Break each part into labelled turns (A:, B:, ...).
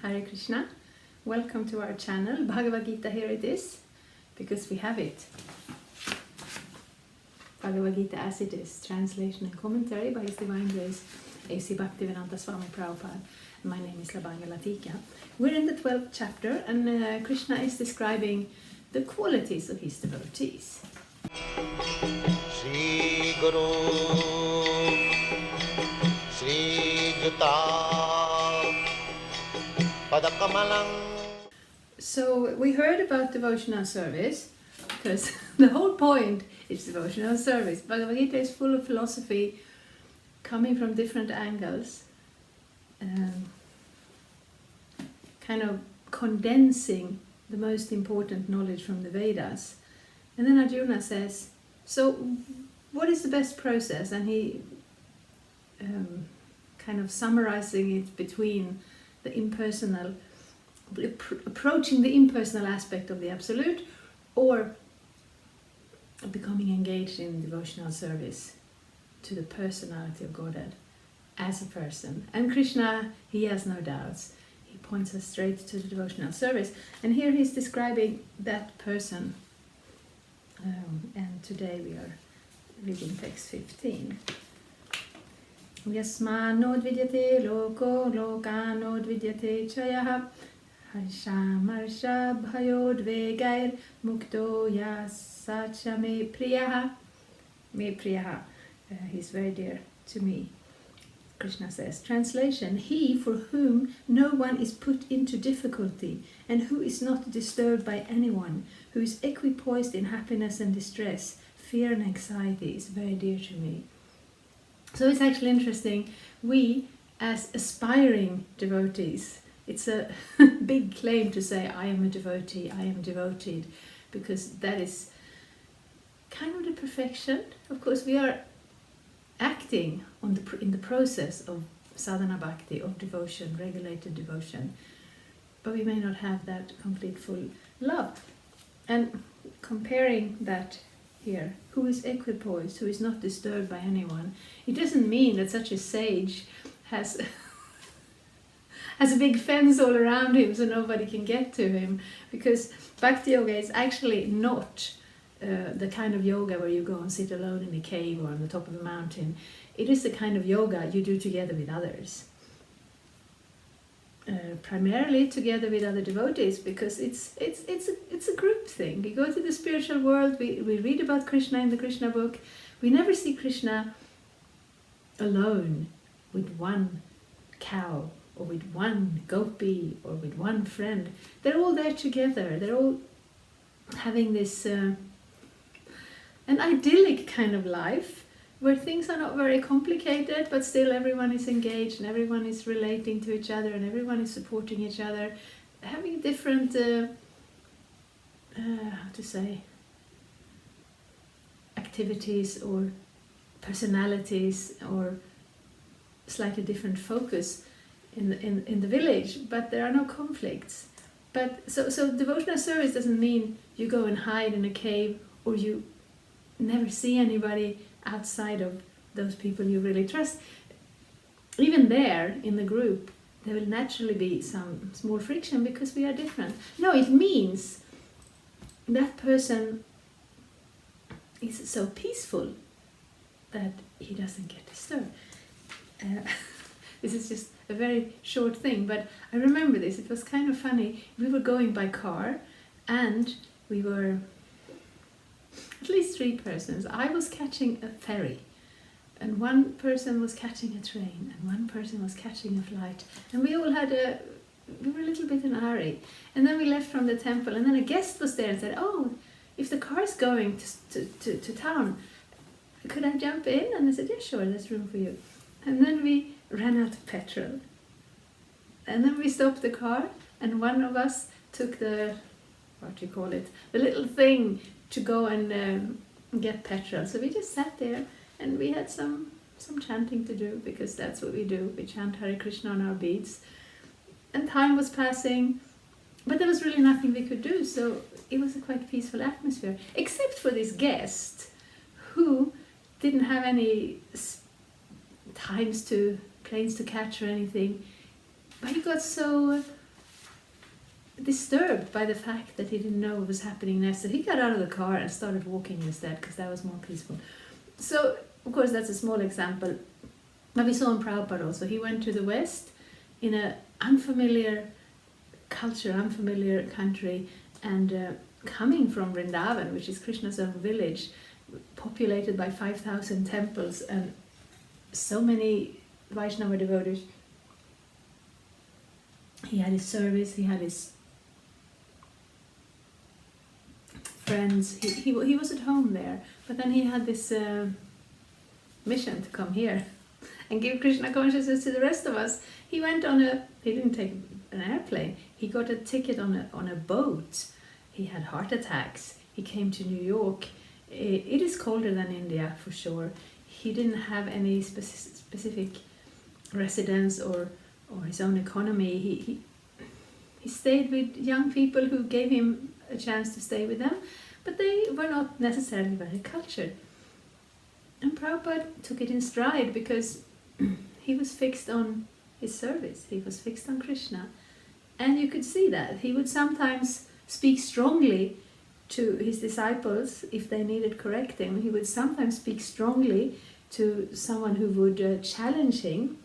A: Hare Krishna. Welcome to our channel. Bhagavad-gita, here it is, because we have it. Bhagavad-gita as it is, translation and commentary by His Divine Grace A.C. Bhaktivedanta Swami Prabhupada. My name is Labanga Latika. We're in the 12th chapter, and Krishna is describing the qualities of his devotees.
B: Shri Guru Shri Juta Padakamalang.
A: So we heard about devotional service, because the whole point is devotional service. Bhagavad-gita is full of philosophy coming from different angles, kind of condensing the most important knowledge from the Vedas. And then Arjuna says, so what is the best process? And he kind of summarizing it between the impersonal, approaching the impersonal aspect of the Absolute, or becoming engaged in devotional service to the personality of Godhead as a person. And Krishna, he has no doubts. He points us straight to the devotional service. And here he's describing that person. And today we are reading text 15. Yasmanodvidyate loko lokanodvidyate chayah harshamarsha bhayodvegair mukto yasacha me priyaha. Me priyaha. He's very dear to me. Krishna says, translation, he for whom no one is put into difficulty and who is not disturbed by anyone, who is equipoised in happiness and distress, fear and anxiety, is very dear to me. So it's actually interesting, we as aspiring devotees, it's a big claim to say I am a devotee, I am devoted, because that is kind of the perfection. Of course we are acting in the process of sadhana bhakti, of devotion, regulated devotion, but we may not have that complete full love. And comparing that here, who is equipoised, who is not disturbed by anyone, it doesn't mean that such a sage has a big fence all around him so nobody can get to him, because bhakti yoga is actually not the kind of yoga where you go and sit alone in a cave or on the top of a mountain. It is the kind of yoga you do together with others. Primarily together with other devotees, because it's a group thing. We go to the spiritual world, we read about Krishna in the Krishna book. We never see Krishna alone with one cow or with one gopi or with one friend. They're all there together. They're all having this an idyllic kind of life where things are not very complicated, but still everyone is engaged and everyone is relating to each other and everyone is supporting each other, having different activities or personalities or slightly different focus in the village, but there are no conflicts. But so devotional service doesn't mean you go and hide in a cave or you never see anybody outside of those people you really trust. Even there in the group there will naturally be some small friction because we are different. No, it means that person is so peaceful that he doesn't get disturbed. This is just a very short thing, but I remember this. It was kind of funny. We were going by car and we were at least 3 persons. I was catching a ferry and one person was catching a train and one person was catching a flight, and we all we were a little bit in a hurry. And then we left from the temple, and then a guest was there and said, oh, if the car's going to town, could I jump in? And I said, yeah, sure, there's room for you. And then we ran out of petrol, and then we stopped the car and one of us took the little thing to go and get petrol. So we just sat there and we had some chanting to do, because that's what we do. We chant Hare Krishna on our beads. And time was passing, but there was really nothing we could do. So it was a quite peaceful atmosphere, except for this guest who didn't have any planes to catch or anything. But he got so disturbed by the fact that he didn't know what was happening next. So he got out of the car and started walking instead, because that was more peaceful. So, of course, that's a small example. But we saw in Prabhupada also, he went to the West in an unfamiliar culture, unfamiliar country, and coming from Vrindavan, which is Krishna's own village, populated by 5,000 temples and so many Vaishnava devotees. He had his service, he had his friends, he was at home there, but then he had this mission to come here and give Krishna consciousness to the rest of us. He went on he didn't take an airplane, he got a ticket on a boat. He had heart attacks, he came to New York. It is colder than India for sure. He didn't have any specific residence or his own economy. He stayed with young people who gave him a chance to stay with them, but they were not necessarily very cultured. And Prabhupada took it in stride, because he was fixed on his service, he was fixed on Krishna. And you could see that. He would sometimes speak strongly to his disciples if they needed correcting. He would sometimes speak strongly to someone who would challenge him,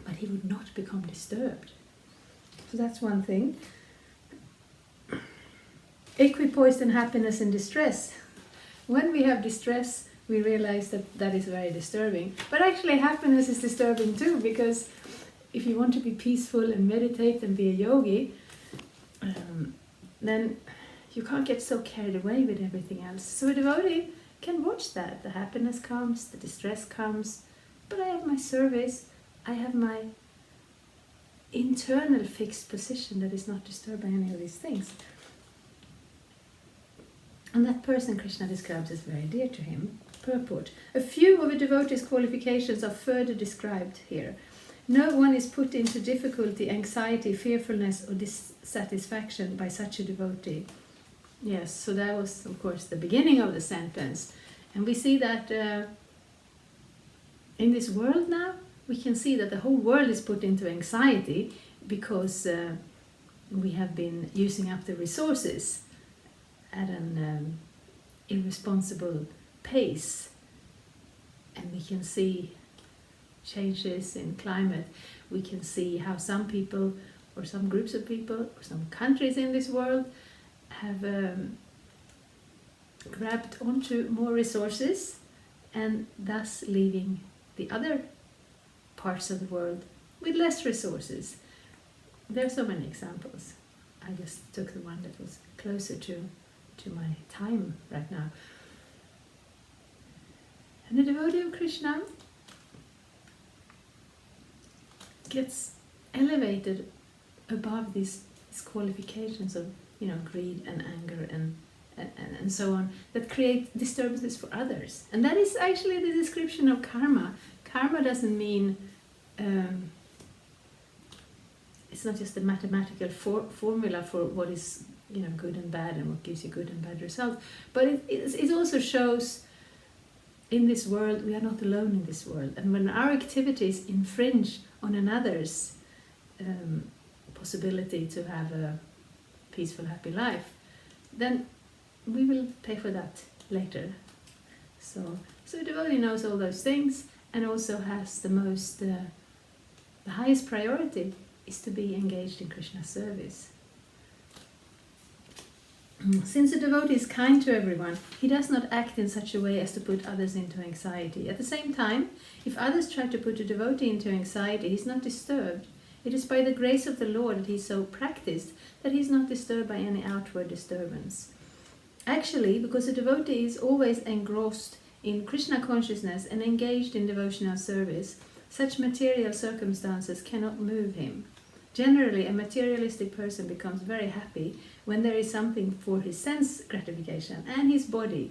A: but he would not become disturbed. So that's one thing. Equipoised in happiness and distress. When we have distress, we realize that is very disturbing. But actually happiness is disturbing too, because if you want to be peaceful and meditate and be a yogi, then you can't get so carried away with everything else. So a devotee can watch that. The happiness comes, the distress comes, but I have my service, I have my internal fixed position that is not disturbed by any of these things. And that person Krishna describes as very dear to him. Purport. A few of a devotee's qualifications are further described here. No one is put into difficulty, anxiety, fearfulness or dissatisfaction by such a devotee. Yes, so that was, of course, the beginning of the sentence. And we see that in this world now, we can see that the whole world is put into anxiety because we have been using up the resources at an irresponsible pace. And we can see changes in climate. We can see how some people, or some groups of people, or some countries in this world have grabbed onto more resources and thus leaving the other parts of the world with less resources. There are so many examples. I just took the one that was closer to my time right now. And the devotee of Krishna gets elevated above these qualifications of greed and anger and so on, that create disturbances for others. And that is actually the description of karma. Karma doesn't mean it's not just a mathematical formula for what is good and bad and what gives you good and bad results, but it also shows in this world we are not alone in this world, and when our activities infringe on another's possibility to have a peaceful, happy life, then we will pay for that later. So a devotee knows all those things and also has the highest priority is to be engaged in Krishna's service. Since a devotee is kind to everyone, he does not act in such a way as to put others into anxiety. At the same time, if others try to put a devotee into anxiety, he is not disturbed. It is by the grace of the Lord that he is so practiced that he is not disturbed by any outward disturbance. Actually, because a devotee is always engrossed in Krishna consciousness and engaged in devotional service, such material circumstances cannot move him. Generally, a materialistic person becomes very happy when there is something for his sense gratification and his body.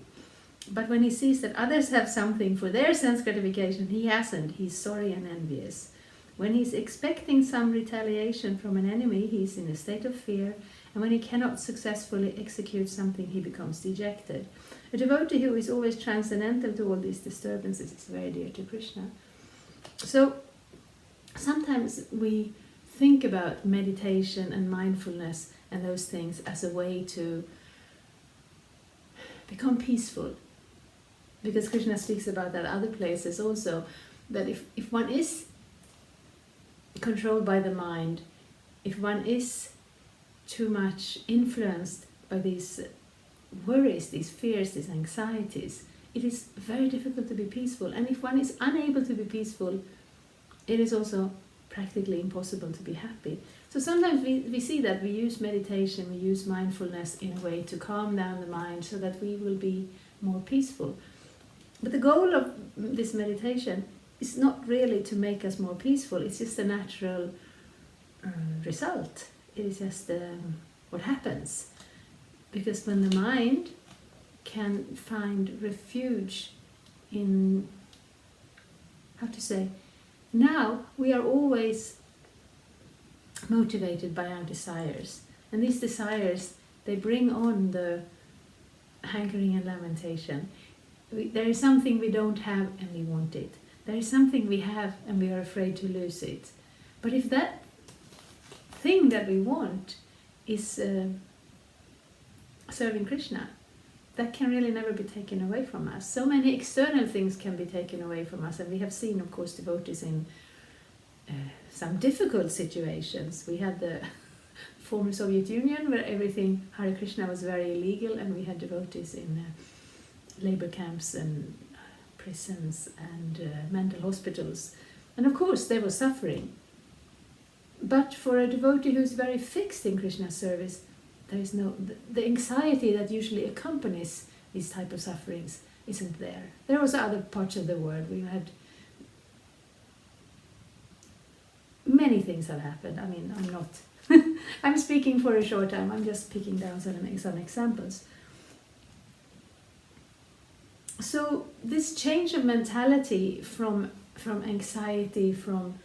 A: But when he sees that others have something for their sense gratification, he hasn't, he's sorry and envious. When he's expecting some retaliation from an enemy, he's in a state of fear, and when he cannot successfully execute something, he becomes dejected. A devotee who is always transcendental to all these disturbances is very dear to Krishna. So sometimes we think about meditation and mindfulness and those things as a way to become peaceful. Because Krishna speaks about that other places also, that if one is controlled by the mind, if one is too much influenced by these worries, these fears, these anxieties, it is very difficult to be peaceful. And if one is unable to be peaceful, it is also practically impossible to be happy. So sometimes we see that we use meditation, we use mindfulness in a way to calm down the mind so that we will be more peaceful. But the goal of this meditation is not really to make us more peaceful, it's just a natural result. It is just what happens. Because when the mind can find refuge in, how to say, now we are always motivated by our desires. And these desires, they bring on the hankering and lamentation. There is something we don't have and we want it. There is something we have and we are afraid to lose it. But if that thing that we want is serving Krishna, that can really never be taken away from us. So many external things can be taken away from us, and we have seen, of course, devotees in some difficult situations. We had the former Soviet Union, where everything Hare Krishna was very illegal, and we had devotees in labor camps and prisons and mental hospitals. And of course, they were suffering. But for a devotee who's very fixed in Krishna's service, there is the anxiety that usually accompanies these type of sufferings isn't there. There are also other parts of the world. We had many things have happened. I mean, I'm not I'm speaking for a short time. I'm just picking down some examples. So this change of mentality from anxiety, from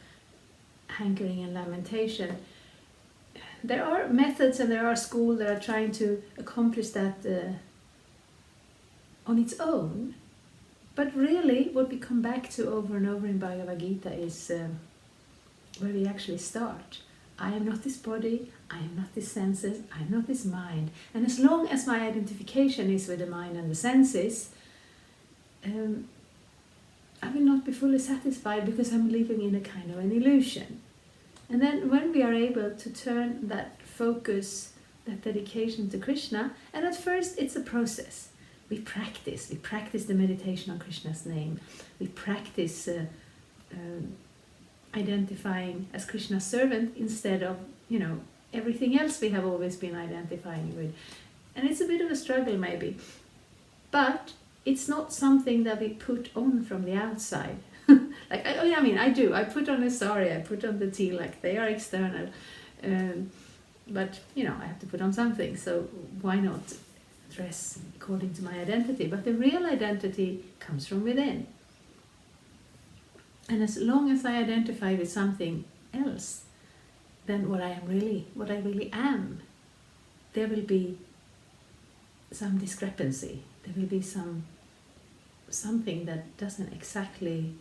A: hankering and lamentation, there are methods and there are schools that are trying to accomplish that on its own. But really, what we come back to over and over in Bhagavad-gita is where we actually start. I am not this body, I am not this senses, I am not this mind. And as long as my identification is with the mind and the senses, I will not be fully satisfied because I'm living in a kind of an illusion. And then when we are able to turn that focus, that dedication to Krishna, and at first it's a process. We practice the meditation on Krishna's name. We practice identifying as Krishna's servant instead of, everything else we have always been identifying with. And it's a bit of a struggle maybe. But it's not something that we put on from the outside. I do. I put on a sari, I put on the tilak, they are external. But, I have to put on something, so why not dress according to my identity? But the real identity comes from within. And as long as I identify with something else than what I really am, there will be some discrepancy. There will be something that doesn't exactly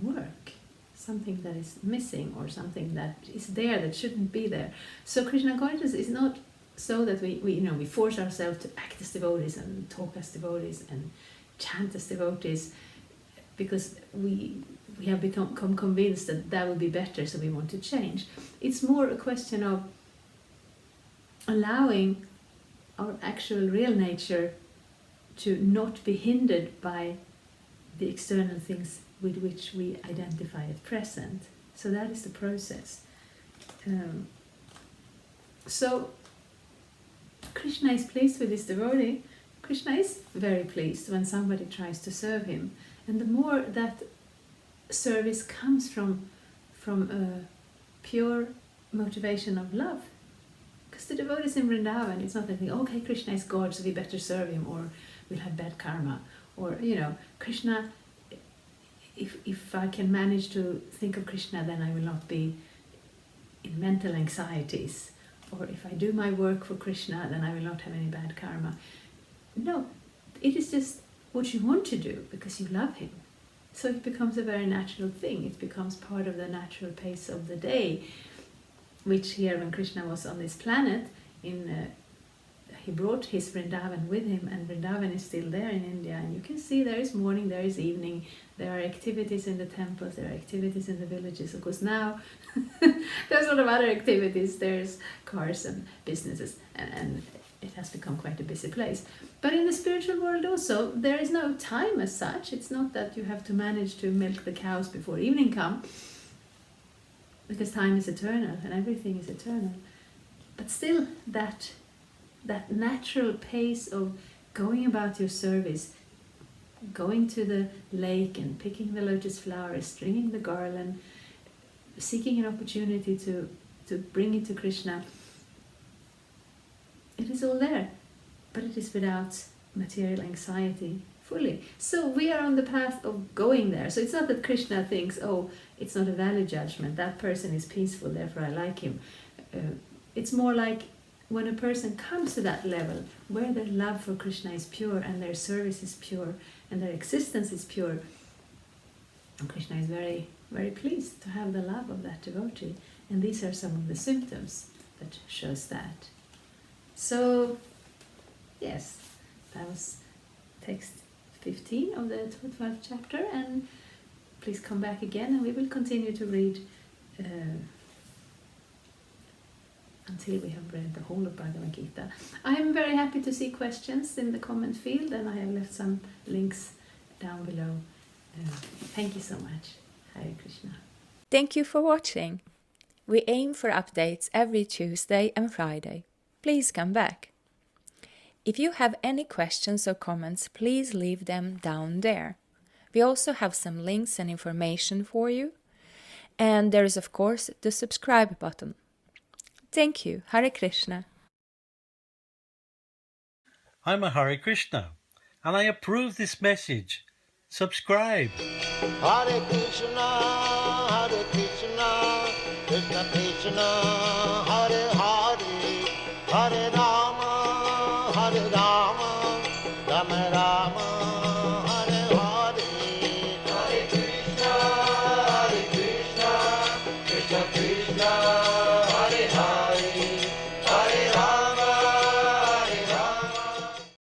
A: work, something that is missing, or something that is there that shouldn't be there. So Krishna consciousness is not so that we force ourselves to act as devotees and talk as devotees and chant as devotees because we have become convinced that would be better, so we want to change. It's more a question of allowing our actual real nature to not be hindered by the external things with which we identify at present. So that is the process. So Krishna is pleased with his devotee. Krishna is very pleased when somebody tries to serve him. And the more that service comes from a pure motivation of love. Because the devotees in Vrindavan, it's not that they think, okay, Krishna is God, so we better serve him, or we'll have bad karma. Or, Krishna, if I can manage to think of Krishna, then I will not be in mental anxieties. Or if I do my work for Krishna, then I will not have any bad karma. No, it is just what you want to do because you love him. So it becomes a very natural thing. It becomes part of the natural pace of the day, which here when Krishna was on this planet, he brought his Vrindavan with him, and Vrindavan is still there in India, and you can see there is morning, there is evening, there are activities in the temples, there are activities in the villages. Of course now there's a lot of other activities, there's cars and businesses, and it has become quite a busy place. But in the spiritual world also, there is no time as such. It's not that you have to manage to milk the cows before evening come, because time is eternal and everything is eternal. But still, that natural pace of going about your service, going to the lake and picking the lotus flowers, stringing the garland, seeking an opportunity to bring it to Krishna, it is all there, but it is without material anxiety fully. So we are on the path of going there. So it's not that Krishna thinks, oh, it's not a value judgment, that person is peaceful, therefore I like him. It's more like when a person comes to that level where their love for Krishna is pure and their service is pure and their existence is pure, and Krishna is very, very pleased to have the love of that devotee. And these are some of the symptoms that shows that. So, yes, that was text 15 of the 12th chapter, and please come back again and we will continue to read until we have read the whole of Bhagavad-gita. I am very happy to see questions in the comment field, and I have left some links down below. Thank you so much. Hare Krishna.
C: Thank you for watching. We aim for updates every Tuesday and Friday. Please come back. If you have any questions or comments, please leave them down there. We also have some links and information for you. And there is, of course, the subscribe button. Thank you. Hare Krishna.
D: I'm a Hare Krishna, and I approve this message. Subscribe.
B: Hare Krishna, Krishna Krishna, Hare Hare, Hare Rama.